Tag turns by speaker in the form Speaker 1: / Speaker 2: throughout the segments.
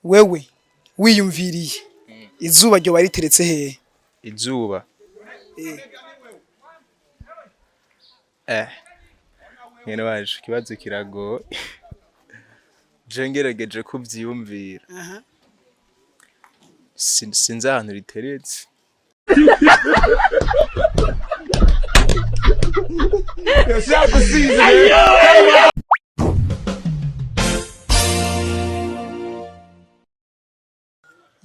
Speaker 1: wewe wiyumviriye izuba ryo bariteretse hehe?
Speaker 2: Izuba nyene waje ikibazo kiragoye je ngerageje kuvyiyumvira sinzi ahantu riteretse.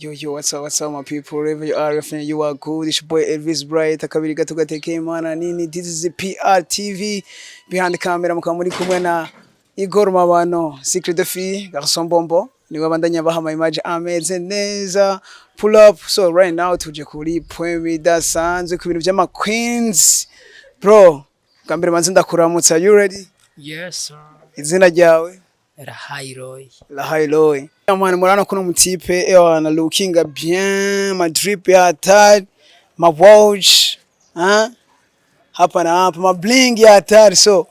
Speaker 1: Yo, what's up, my people? Wherever you are, you are good. It's your boy Elvis Bright. Akabiri gato gateke mana nini. This is the PR TV. Behind the camera mukaba muri kumwe na Igor Mabano, Secret de Fille, Garçon Bombo. Niwe bandanya baha my image ameze neza. Pull up. So right now tuje kuri point bidasanzwe ku bintu by'ama Queens. Bro, kambere manzi ndakuramutsa. You ready?
Speaker 3: Yes sir.
Speaker 1: Izina ryawe? Lahairoy. Mwana murana kuno mutipe na lookinga bien, ma drip ya hatari, ma watch, hapa na hapa, ma bling ya hatari. So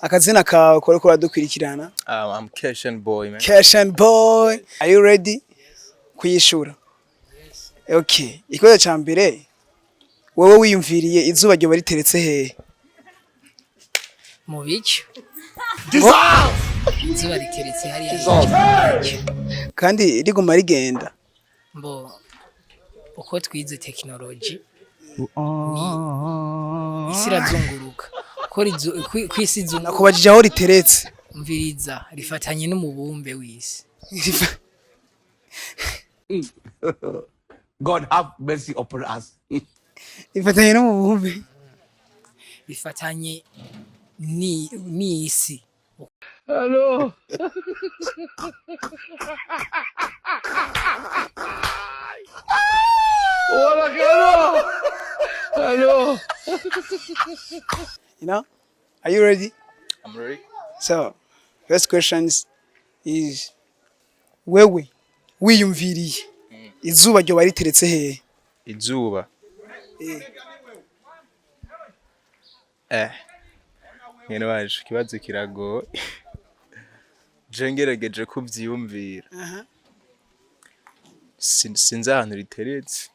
Speaker 1: akazina kawe kore kora dukwirikirana.
Speaker 2: I'm Cash and Boy, man.
Speaker 1: Cash and Boy. Are you ready? Kuyishura.
Speaker 3: Yes.
Speaker 1: Okay. Ikibazo ca mbere, wewe wiyumviriye izuba ryo bariteretse hehe?
Speaker 3: Mu bicu. Izuba riteretse hariya.
Speaker 1: Kandi riguma rigenda.
Speaker 3: Mbo uko twize technology isirazunguruka. Kwisi zunguruka.
Speaker 1: Nakubajije aho riteretse.
Speaker 3: Mviriza rifatanye n'umubumbe w'isi.
Speaker 4: God have mercy upon us.
Speaker 1: Rifatanye n'umubumbe.
Speaker 3: Rifatanye ni isi.
Speaker 4: Hello. Hello.
Speaker 1: You know? Are you ready?
Speaker 2: I'm ready.
Speaker 1: So, first question is wewe wiyumviriye izuba ryo bariteretse hehe?
Speaker 2: Izuba nyene waje ikibazo kiragoye je ngerageje kuvyiyumvira sinzi ahantu riteretse.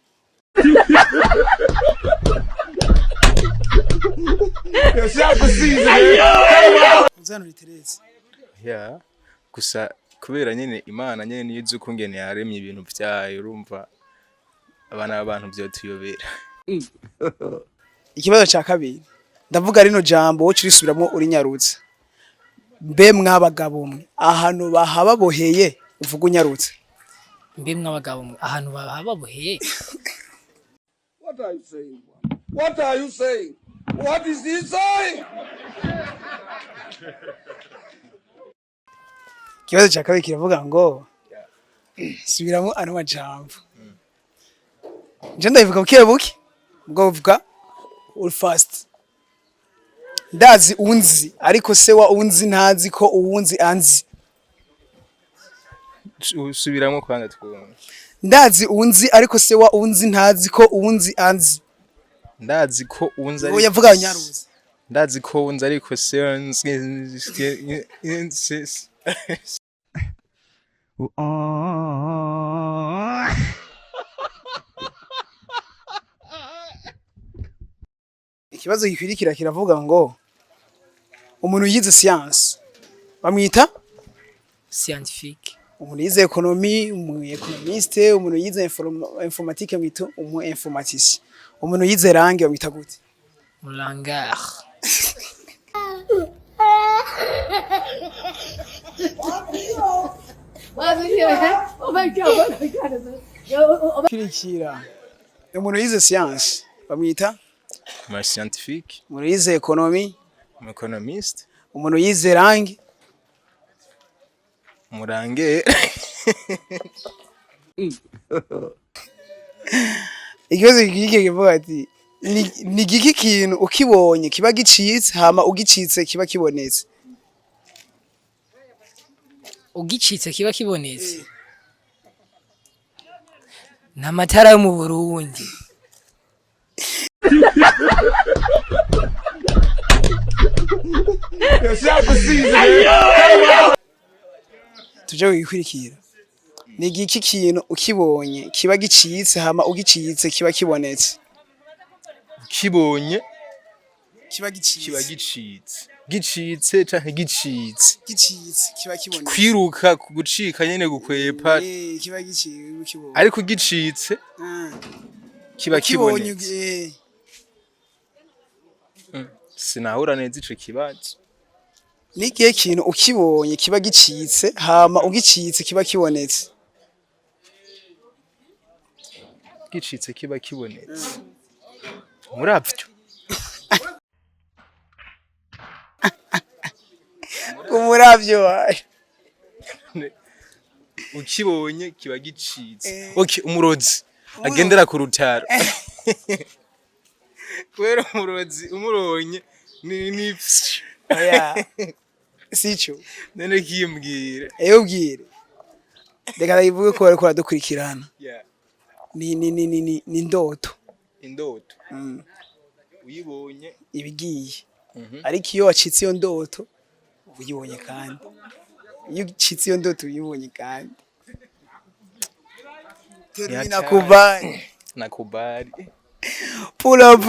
Speaker 1: Uzano riteretse.
Speaker 2: Yeah, gusa kubera nyene Imana nyene niyo izi ukungene yaremye ibintu vyayo, urumva abana abantu vyotuyobera.
Speaker 1: Ikibazo ca kabiri, ndavuga rino jambo wo cirisubiramo uri nyarutse. Mbe mwabagabo mwe ahantu bahababoheye uvuga unyarutse.
Speaker 3: Mbe mwabagabo mwe ahantu bahababoheye.
Speaker 4: What are you saying? What are you saying? What is he saying?
Speaker 1: Ikibazo ca kabiri kiravuga ngo subiramo ano majambo. Je ndabivuga buke ubwo uvuga uri fast. Ndazi unzi ariko se wa unzi ntazi ko uwunzi anzi.
Speaker 2: Usubiramo kwanga twumva.
Speaker 1: Ndazi unzi ariko se wa unzi ntazi ko uwunzi anzi.
Speaker 2: Ndazi ko unzi ariko
Speaker 1: yavuga nyaruzi.
Speaker 2: Ndazi ko unzi ariko se unzi. Ikibazo gikwirikira kiravuga ngo umuntu yize science bamwita
Speaker 3: scientifique.
Speaker 1: Umuntu yize economy, umuntu economiste, umuntu yize informatique mwito umu informaticien. Umuntu yize langue bamwita gute?
Speaker 3: Langard. Kirikira. Umuntu yize science bamwita
Speaker 2: Ma scientifique.
Speaker 1: Umuntu yize economy,
Speaker 2: Mu economiste.
Speaker 1: umuntu yize langue
Speaker 2: Murange.
Speaker 1: Ikibazo kigike kivuga ati ni giki kintu ukibonye kiba gicitse hama ugicitse kiba kibonetse.
Speaker 3: Ugicitse kiba kibonetse. N'amatara yo mu Burundi.
Speaker 1: Tuje wikwirikira. ni igiki kintu ukibonye kiba gicitse hama ugicitse kiba kibonetse
Speaker 2: kibonye
Speaker 1: kiba
Speaker 2: kiba
Speaker 1: gicitse
Speaker 2: gicitse canke gicitse
Speaker 1: gicitse kiba kibonetse
Speaker 2: kwiruka gucika nyene gukwepa
Speaker 1: kiba gicitse ukibonye
Speaker 2: ariko gicitse kiba
Speaker 1: kibonye
Speaker 2: kibonetse sinahura neza ico kibazo
Speaker 1: ni igihe kintu ukibonye kiba gicitse hama ugicitse kiba kibonetse
Speaker 2: gicitse kiba kibonetse muravyo
Speaker 1: umuravyo wayo
Speaker 2: ukibonye kiba gicitse okay umurozi agendera ku rutaro kubera umurozi umuronye ni
Speaker 1: oya sico
Speaker 2: none kimbwire
Speaker 1: ubwire reka ndayivuge ko bariko baradukurikirana
Speaker 2: yeah
Speaker 1: ni indoto
Speaker 2: indoto uyibonye
Speaker 1: ibigiye ariko iyo wacitse iyo ndoto uyibonye kandi iyo ucitse iyo ndoto uyibonye kandi nakubali
Speaker 2: nakubali
Speaker 1: pull up